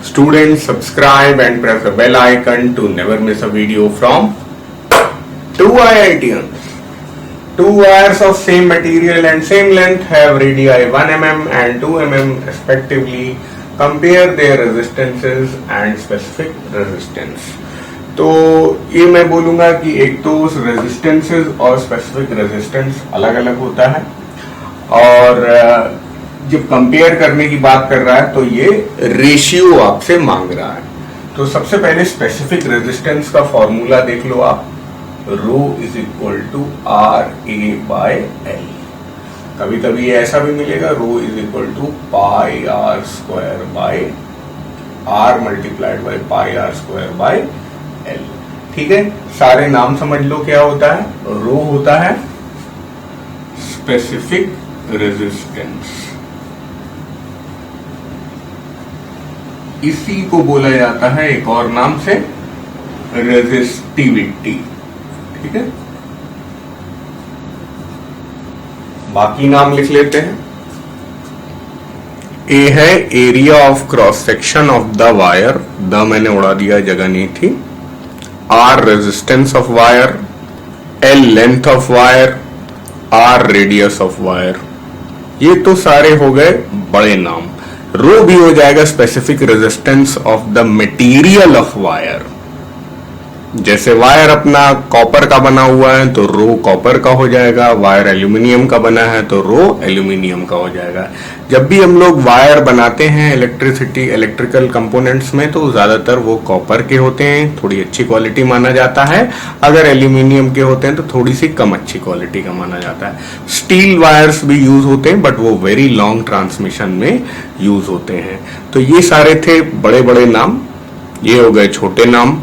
Students, subscribe and press the bell icon to never miss a video from two IITians. Two wires of same material and same length have radii 1 mm and 2 mm respectively. Compare their resistances and specific resistance. तो ये मैं बोलूंगा कि एक तो resistances और specific resistance अलग अलग होता है, और जब कंपेयर करने की बात कर रहा है तो ये रेशियो आपसे मांग रहा है। तो सबसे पहले स्पेसिफिक रेजिस्टेंस का फॉर्मूला देख लो आप, rho is equal to R A by L. कभी कभी ऐसा भी मिलेगा, rho is equal to pi R square by R multiplied by pi R square by L. ठीक है, सारे नाम समझ लो क्या होता है। रो होता है स्पेसिफिक रेजिस्टेंस, इसी को बोला जाता है एक और नाम से रेजिस्टिविटी। ठीक है, बाकी नाम लिख लेते हैं। ए है area of cross section of the wire, द मैंने उड़ा दिया, जगह नहीं थी। R resistance of wire, L length of wire, R radius of wire. ये तो सारे हो गए बड़े नाम। रो भी हो जाएगा specific resistance of the material of wire. जैसे वायर अपना कॉपर का बना हुआ है तो रो कॉपर का हो जाएगा, वायर एल्यूमिनियम का बना है तो रो एल्यूमिनियम का हो जाएगा। जब भी हम लोग वायर बनाते हैं इलेक्ट्रिकल कंपोनेंट्स में तो ज्यादातर वो कॉपर के होते हैं, थोड़ी अच्छी क्वालिटी माना जाता है। अगर एल्यूमिनियम के होते हैं तो थोड़ी सी कम अच्छी क्वालिटी का माना जाता है। स्टील वायर्स भी यूज होते हैं बट वो वेरी लॉन्ग ट्रांसमिशन में यूज होते हैं। तो ये सारे थे बड़े बड़े नाम, ये हो गए छोटे नाम।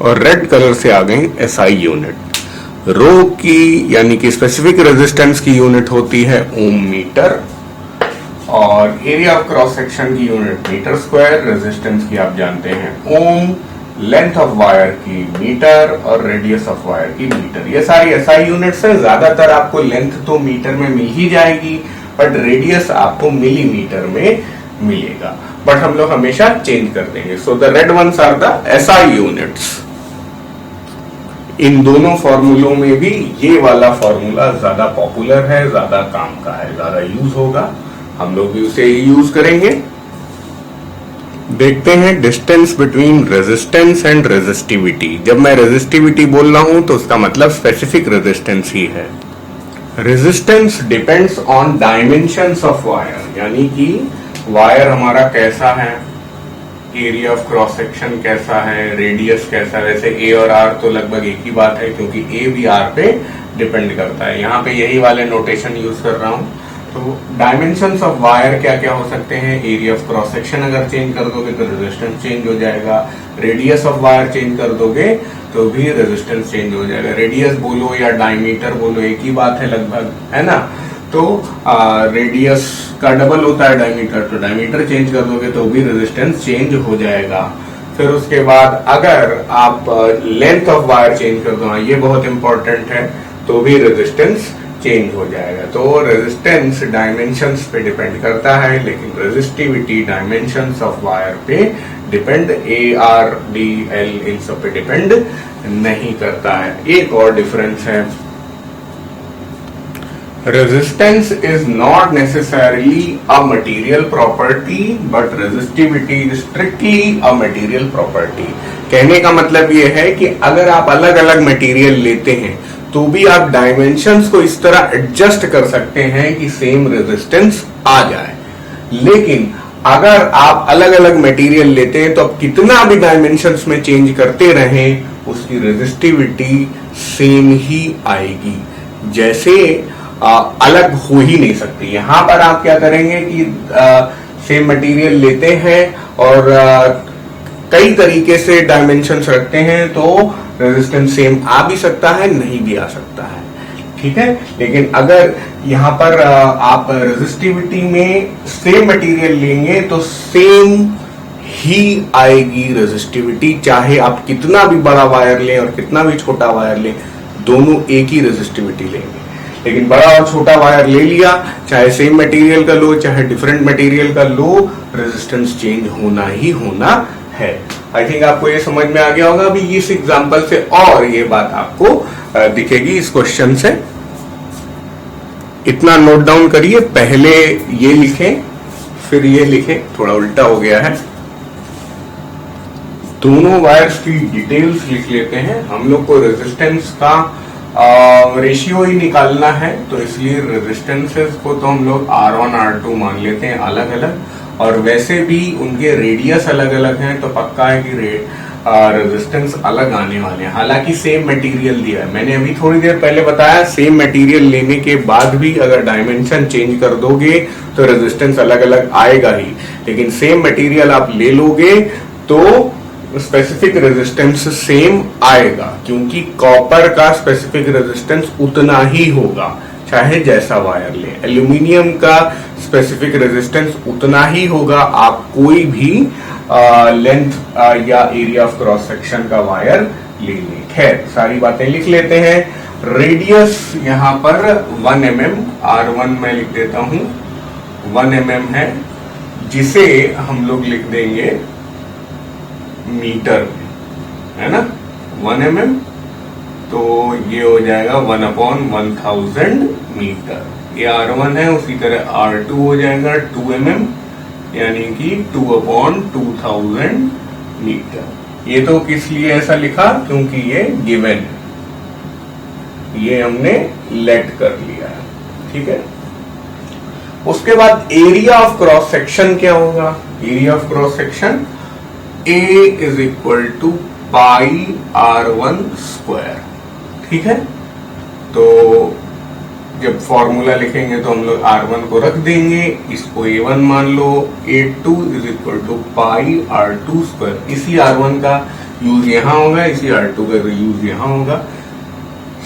और रेड कलर से आ गई एसआई यूनिट। रो की यानी कि स्पेसिफिक रेजिस्टेंस की यूनिट होती है ओम मीटर, और एरिया ऑफ क्रॉस सेक्शन की यूनिट मीटर स्क्वायर, रेजिस्टेंस की आप जानते हैं ओम, लेंथ ऑफ वायर की मीटर और रेडियस ऑफ वायर की मीटर। ये सारी एसआई यूनिट्स है। ज्यादातर आपको लेंथ तो मीटर में मिल ही जाएगी बट रेडियस आपको मिलीमीटर में मिलेगा, बट हम लोग हमेशा चेंज कर देंगे। So the red ones are the SI units. इन दोनों फॉर्मूलों में भी ये वाला फॉर्मूला ज्यादा पॉपुलर है, ज्यादा काम का है, ज्यादा यूज होगा, हम लोग भी उसे यूज करेंगे। देखते हैं distance between resistance and resistivity. जब मैं रेजिस्टिविटी बोल रहा हूं तो उसका मतलब स्पेसिफिक रेजिस्टेंस ही है। Resistance depends on dimensions of wire, यानी कि वायर हमारा कैसा है, एरिया ऑफ क्रॉस सेक्शन कैसा है, रेडियस कैसा है। वैसे ए और आर तो लगभग एक ही बात है क्योंकि ए भी आर पे डिपेंड करता है। यहाँ पे यही वाले नोटेशन यूज कर रहा हूँ। तो डायमेंशंस ऑफ वायर क्या क्या हो सकते हैं, एरिया ऑफ क्रॉस सेक्शन अगर चेंज कर दोगे तो रेजिस्टेंस चेंज हो जाएगा, रेडियस ऑफ वायर चेंज कर दोगे तो भी रेजिस्टेंस चेंज हो जाएगा। रेडियस बोलो या डायमीटर बोलो एक ही बात है लगभग, है ना। तो रेडियस का डबल होता है डायमीटर, तो डायमीटर चेंज कर दोगे तो भी रेजिस्टेंस चेंज हो जाएगा। फिर उसके बाद अगर आप लेंथ ऑफ वायर चेंज कर दो, ये बहुत इंपॉर्टेंट है, तो भी रेजिस्टेंस चेंज हो जाएगा। तो रेजिस्टेंस डायमेंशंस पे डिपेंड करता है, लेकिन रेजिस्टिविटी डायमेंशंस ऑफ वायर पे depend, A R D L इन सब पे डिपेंड नहीं करता है। एक और डिफरेंस है, resistance is not necessarily a material property but resistivity is strictly a material property। कहने का मतलब ये है कि अगर आप अलग अलग मटेरियल लेते हैं तो भी आप डायमेंशंस को इस तरह एडजस्ट कर सकते हैं कि सेम रेजिस्टेंस आ जाए। लेकिन अगर आप अलग अलग मटेरियल लेते हैं तो आप कितना भी डायमेंशंस में चेंज करते रहें उसकी रेजिस्टिविटी सेम ही आएगी, जैसे अलग हो ही नहीं सकती। यहां पर आप क्या करेंगे कि सेम मटेरियल लेते हैं और कई तरीके से डायमेंशंस रखते हैं तो रेजिस्टेंस सेम आ भी सकता है, नहीं भी आ सकता है। ठीक है, लेकिन अगर यहां पर आप रेजिस्टिविटी में सेम मटेरियल लेंगे तो सेम ही आएगी रेजिस्टिविटी, चाहे आप कितना भी बड़ा वायर लें और कितना भी छोटा वायर लें, दोनों एक ही रेजिस्टिविटी लेंगे। लेकिन बड़ा और छोटा वायर ले लिया, चाहे सेम मटेरियल का लो चाहे डिफरेंट मटेरियल का लो, रेजिस्टेंस चेंज होना ही होना है। आई थिंक आपको ये समझ में आ गया होगा अभी इस एग्जांपल से, और ये बात आपको दिखेगी इस क्वेश्चन से। इतना नोट डाउन करिए, पहले ये लिखें फिर ये लिखें, थोड़ा उल्टा हो गया है। दोनों वायर्स की डिटेल्स लिख लेते हैं। हम लोग को रेजिस्टेंस का रेशियो ही निकालना है, तो इसलिए रेजिस्टेंसेस को तो हम लोग R1 R2 मान लेते हैं अलग अलग, और वैसे भी उनके रेडियस अलग अलग हैं, तो पक्का है कि रेजिस्टेंस अलग आने वाले हैं। हालांकि सेम मटेरियल दिया है, मैंने अभी थोड़ी देर पहले बताया, सेम मटेरियल लेने के बाद भी अगर डायमेंशन चेंज कर दोगे तो रेजिस्टेंस अलग अलग आएगा ही, लेकिन सेम मटेरियल आप ले लोगे तो स्पेसिफिक रेजिस्टेंस सेम आएगा, क्योंकि कॉपर का स्पेसिफिक रेजिस्टेंस उतना ही होगा चाहे जैसा वायर ले। एल्यूमिनियम का स्पेसिफिक रेजिस्टेंस उतना ही होगा, आप कोई भी लेंथ या एरिया ऑफ क्रॉस सेक्शन का वायर ले लें। खैर, सारी बातें लिख लेते हैं। रेडियस यहां पर 1 mm, R1 में लिख देता हूं 1 mm है, जिसे हम लोग लिख देंगे मीटर में, है ना, 1 mm, तो ये हो जाएगा 1/1000 मीटर। ये R1 है, उसी तरह R2 हो जाएगा 2 mm, यानी कि 2/2000 मीटर। ये तो किस लिए ऐसा लिखा, क्योंकि ये गिवन है, ये हमने लेट कर लिया है, ठीक है। उसके बाद एरिया ऑफ क्रॉस सेक्शन क्या होगा? Area of cross section A is equal to pi R1 square, ठीक है। तो जब फॉर्मूला लिखेंगे तो हम लोग R1 को रख देंगे, इसको A1 मान लो, A2 is equal to pi R2 square. इसी R1 का यूज यहां होगा, इसी R2 का यूज यहां होगा।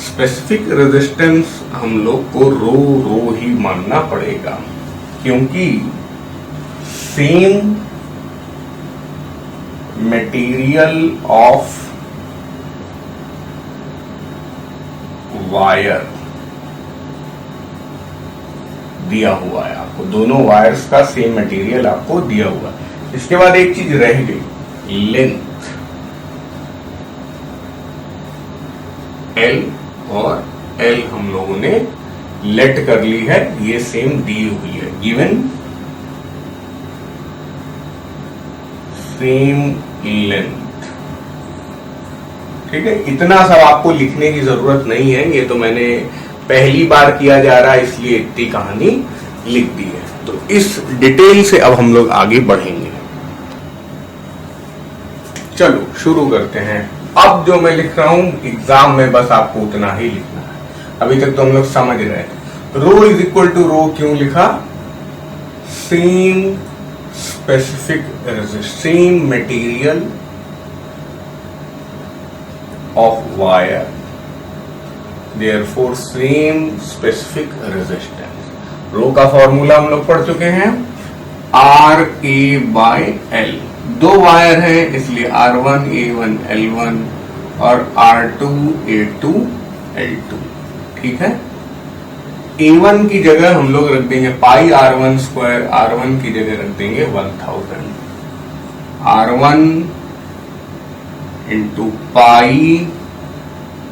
स्पेसिफिक रेजिस्टेंस हम लोग को रो ही मानना पड़ेगा, क्योंकि सेम मटेरियल ऑफ वायर दिया हुआ है आपको, दोनों वायर्स का सेम मटेरियल आपको दिया हुआ है। इसके बाद एक चीज रह गई, लेंथ। L और L हम लोगों ने लेट कर ली है, ये सेम दी हुई है, गिवन सेम लेंथ, ठीक है। इतना सब आपको लिखने की जरूरत नहीं है, ये तो मैंने पहली बार किया जा रहा है, इसलिए इतनी कहानी लिख दी है। तो इस डिटेल से अब हम लोग आगे बढ़ेंगे। चलो शुरू करते हैं। अब जो मैं लिख रहा हूं एग्जाम में बस आपको उतना ही लिखना है, अभी तक तो हम लोग समझ रहे थे। Rho is equal to rho क्यों लिखा? Same specific same material of wire, therefore same specific resistance. Rho का फॉर्मूला हम लोग पढ़ चुके हैं, RA/L। दो वायर हैं इसलिए R1 A1 L1 और R2 A2 L2, ठीक है। A1 की जगह हम लोग रख देंगे पाई R1 स्क्वायर, R1 की जगह रख देंगे 1000, R1 into pi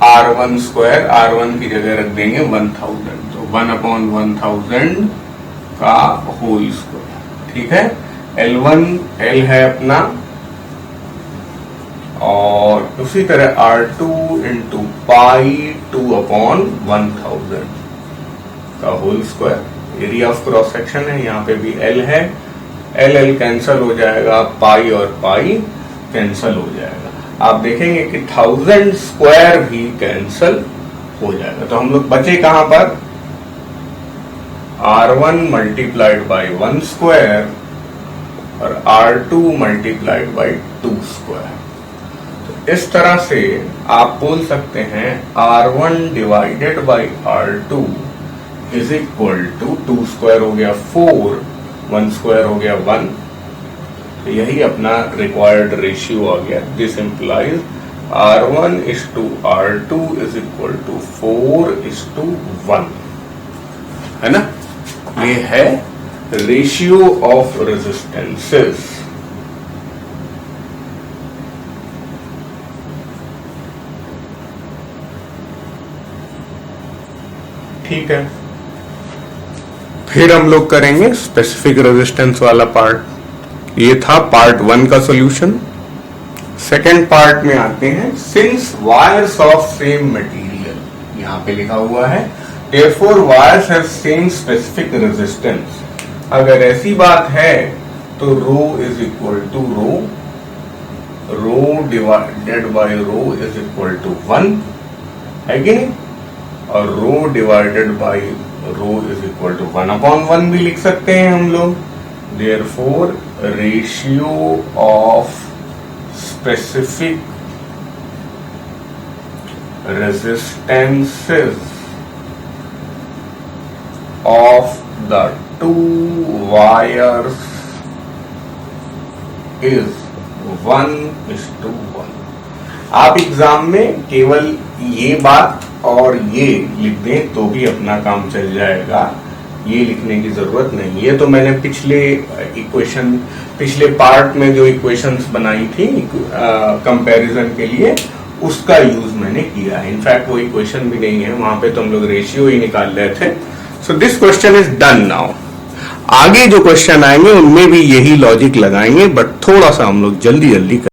R1 square, R1 की जगह रख देंगे 1000, तो 1/1000 का होल स्क्वायर, ठीक है। L1 L है अपना, और उसी तरह R2 इंटू पाई 2/1000 का whole square. Area of cross section है, यहाँ पे भी L है, L कैंसल हो जाएगा, पाई और पाई कैंसल हो जाएगा। आप देखेंगे कि 1000 स्क्वायर भी कैंसल हो जाएगा, तो हम लोग बचे कहां पर? R1 मल्टीप्लाइड बाई 1 स्क्वायर और R2 मल्टीप्लाइड बाई 2 स्क्वायर। तो इस तरह से आप बोल सकते हैं R1 divided by R2 is equal to 2 square हो गया 4, 1 स्क्वायर हो गया 1, तो यही अपना रिक्वायर्ड रेशियो आ गया। This implies R1 is to R2 is equal to 4 is to 1। है ना, ये है रेशियो ऑफ रेजिस्टेंसेस। ठीक है, फिर हम लोग करेंगे स्पेसिफिक रेजिस्टेंस वाला पार्ट। ये था पार्ट 1 का सॉल्यूशन। सेकेंड पार्ट में आते हैं, since wires of same material, यहां पे लिखा हुआ है therefore wires have same specific resistance। अगर ऐसी बात है तो rho is equal to rho divided by rho is equal to 1 है कि नहीं, और rho divided by rho is equal to 1/1 भी लिख सकते हैं हम लोग। Therefore ratio of specific resistances of the two wires is 1:1। आप एग्जाम में केवल ये बात और ये लिख दें तो भी अपना काम चल जाएगा, ये लिखने की जरूरत नहीं है। तो मैंने पिछले पार्ट में जो इक्वेशंस बनाई थी कंपैरिजन के लिए, उसका यूज मैंने किया है। इनफैक्ट वो इक्वेशन भी नहीं है, वहां पे तो हम लोग रेशियो ही निकाल रहे थे। So this question is done now. आगे जो क्वेश्चन आएंगे उनमें भी यही लॉजिक लगाएंगे, बट थोड़ा सा हम लोग जल्दी